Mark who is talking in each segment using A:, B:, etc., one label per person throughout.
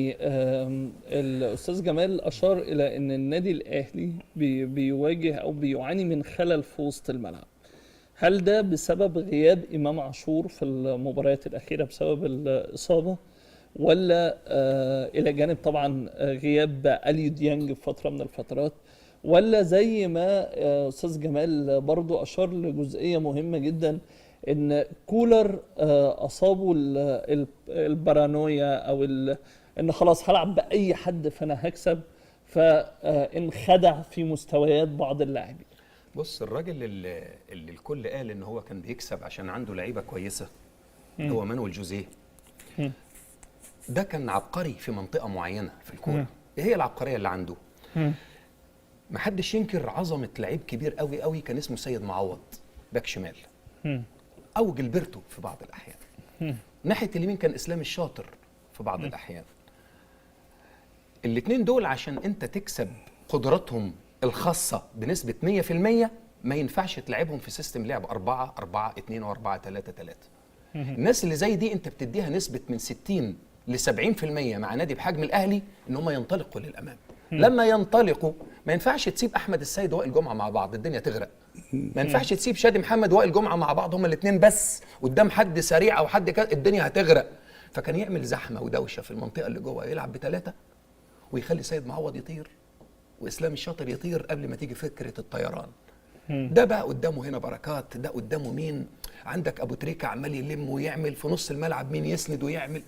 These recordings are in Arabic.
A: الأستاذ جمال أشار إلى أن النادي الأهلي بيواجه أو بيعاني من خلل في وسط الملعب. هل ده بسبب غياب إمام عاشور في المباريات الأخيرة بسبب الإصابة، ولا إلى جانب طبعا غياب أليو ديانج في فترة من الفترات، ولا زي ما أستاذ جمال برضو أشار لجزئية مهمة جدا ان كولر اصابه البارانويا او ان خلاص هلعب باي حد فانا هكسب، فانخدع في مستويات بعض اللاعبين.
B: بص، الراجل اللي الكل قال ان هو كان بيكسب عشان عنده لعيبه كويسه هو مانويل جوزيه. ده كان عبقري في منطقه معينه في الكوره. ايه هي العبقريه اللي عنده؟ محدش ينكر عظمه لعيب كبير قوي قوي كان اسمه سيد معوض، باك شمال، او جilberto في بعض الاحيان. ناحيه اليمين كان اسلام الشاطر في بعض الاحيان. الاثنين دول عشان انت تكسب قدراتهم الخاصه بنسبه 100% ما ينفعش تلعبهم في سيستم لعب 4-4-2 و4-3-3. الناس اللي زي دي انت بتديها نسبه من 60 ل 70% مع نادي بحجم الاهلي ان هم ينطلقوا للامام. لما ينطلقوا ما ينفعش تسيب احمد السيد ووائل جمعه مع بعض، الدنيا تغرق. ما ينفعش تسيب شادي محمد ووائل جمعه مع بعض هما الاثنين بس قدام حد سريع او حد الدنيا هتغرق. فكان يعمل زحمه ودوشه في المنطقه اللي جوه، يلعب بثلاثه ويخلي سيد معوض يطير واسلام الشاطر يطير قبل ما تيجي فكره الطيران. ده بقى قدامه هنا بركات، ده قدامه مين، عندك ابو تريكه عمال يلم ويعمل في نص الملعب، مين يسند ويعمل.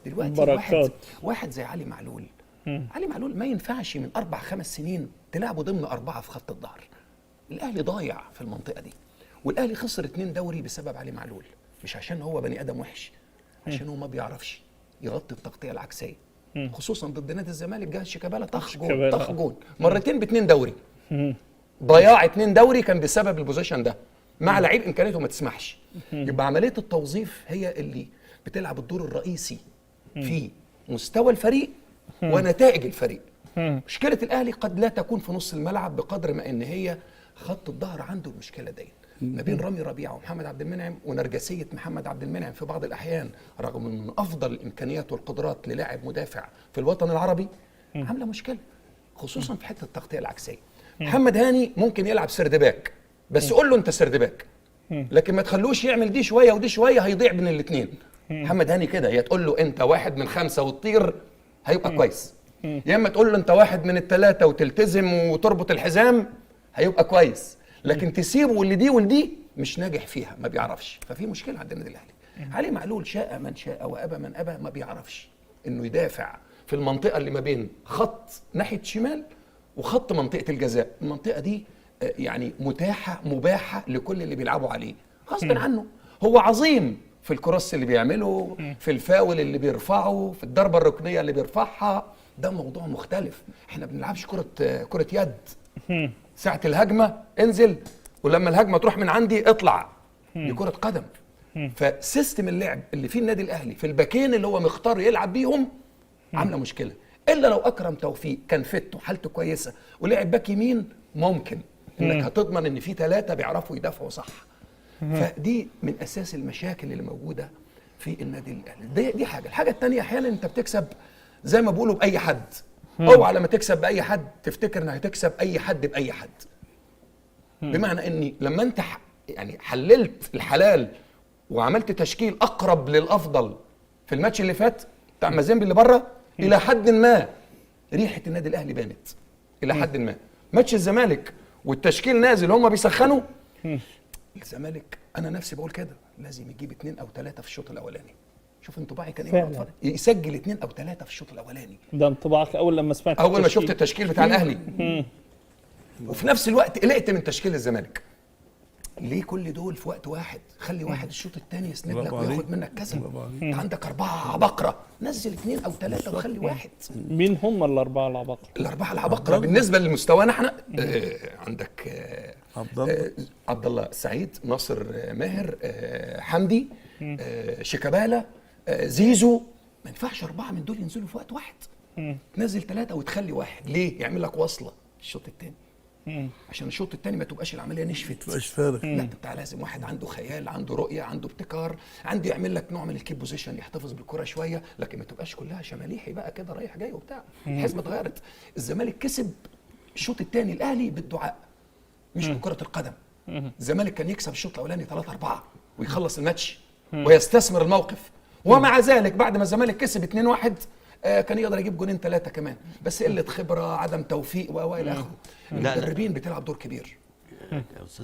B: دلوقتي واحد زي علي معلول. علي معلول ما ينفعش من 4-5 سنين تلعبه ضمن 4 في خط الظهر. الاهلي ضايع في المنطقه دي، والاهلي خسر 2 دوري بسبب علي معلول، مش عشان هو بني ادم وحش، عشان هو ما بيعرفش يغطي التغطيه العكسيه، خصوصا ضد نادي الزمالك. جه شيكابالا طخ جون مرتين ب2 دوري. ضياع 2 دوري كان بسبب البوزيشن ده مع لعيب امكانياته ما تسمحش. يبقى عمليه التوظيف هي اللي بتلعب الدور الرئيسي في مستوى الفريق ونتائج الفريق. مشكله الاهلي قد لا تكون في نص الملعب بقدر ما ان هي خط الظهر عنده المشكله دي ما بين رامي ربيعه ومحمد عبد المنعم، ونرجسيه محمد عبد المنعم في بعض الاحيان رغم من افضل الامكانيات والقدرات للاعب مدافع في الوطن العربي عامله مشكله، خصوصا في حته التغطيه العكسيه. محمد هاني ممكن يلعب سردباك، بس قول له انت سردباك، لكن ما تخلوش يعمل دي شويه ودي شويه، هيضيع بين الاثنين. محمد هاني كده يا تقول له انت 1 من 5 وتطير هيبقى كويس، يا اما تقول له انت 1 من 3 وتلتزم وتربط الحزام هيبقى كويس، لكن تسيبه واللي دي مش ناجح فيها، ما بيعرفش. ففي مشكله عند النادي الاهلي. علي معلول شاء من شاء وابى من ابى، ما بيعرفش انه يدافع في المنطقه اللي ما بين خط ناحيه شمال وخط منطقه الجزاء. المنطقه دي يعني مباحه لكل اللي بيلعبوا عليه غصب عنه. هو عظيم في الكروس اللي بيعمله، في الفاول اللي بيرفعه، في الضربه الركنيه اللي بيرفعها، ده موضوع مختلف. احنا ما بنلعبش كره يد. ساعه الهجمه انزل، ولما الهجمه تروح من عندي اطلع. دي كره قدم. فسيستم اللعب اللي فيه النادي الاهلي في الباكين اللي هو مختار يلعب بيهم عامله مشكله. الا لو اكرم توفيق كان فته حالته كويسه ولعب باك يمين، ممكن انك هتضمن ان في 3 بيعرفوا يدافعوا صح. فدي من اساس المشاكل اللي موجوده في النادي الاهلي. دي حاجه. الحاجه الثانيه، احيانا انت بتكسب زي ما بيقولوا باي حد. اوعى لما تكسب باي حد تفتكر انك هتكسب اي حد باي حد. بمعنى اني لما انت يعني حللت الحلال وعملت تشكيل اقرب للافضل في الماتش اللي فات بتاع مازيمبي اللي بره، الى حد ما ريحه النادي الاهلي بانت الى حد ما. ماتش الزمالك والتشكيل نازل هم بيسخنوا، الزمالك انا نفسي بقول كده لازم يجيب 2 أو 3 في الشوط الاولاني. شوف انطباعي كان ايه، يسجل 2 أو 3 في الشوط الاولاني.
A: ده انطباعك اول لما سمعت
B: اول ما شفت التشكيل بتاع الاهلي. وفي نفس الوقت قلقت من تشكيل الزمالك. ليه كل دول في وقت واحد؟ خلي واحد الشوط الثاني يسند لك وياخد منك كذا. انت عندك 4 عبقرة، نزل 2 أو 3 وخلي واحد.
A: مين هم ال4 العباقرة؟
B: ال4 العبقرة بالنسبة لمستوانا احنا عندك عبد الله السعيد، ناصر ماهر، حمدي، شيكابالا، زيزو. ما ينفعش 4 من دول ينزلوا في وقت واحد. تنزل 3 وتخلي واحد، ليه؟ يعمل لك وصلة الشوط الثاني. عشان الشوط الثاني ما تبقاش العمليه نشفت،
C: مش فارق.
B: لا انت لازم واحد عنده خيال، عنده رؤيه، عنده ابتكار، عنده يعمل لك نوع من الكيب بوزيشن، يحتفظ بالكره شويه، لكن ما تبقاش كلها شماليحي بقى كده رايح جاي وبتاع. الحسبه اتغيرت. الزمالك كسب الشوط الثاني الاهلي بالدعاء مش بكره القدم. الزمالك كان يكسب الشوط الاولاني 3-4 ويخلص الماتش ويستثمر الموقف، ومع ذلك بعد ما الزمالك كسب 2-1 كان يقدر يجيب جونين 3 كمان، بس قله خبره، عدم توفيق والى اخره. المدربين بتلعب دور كبير.
C: يا أستاذ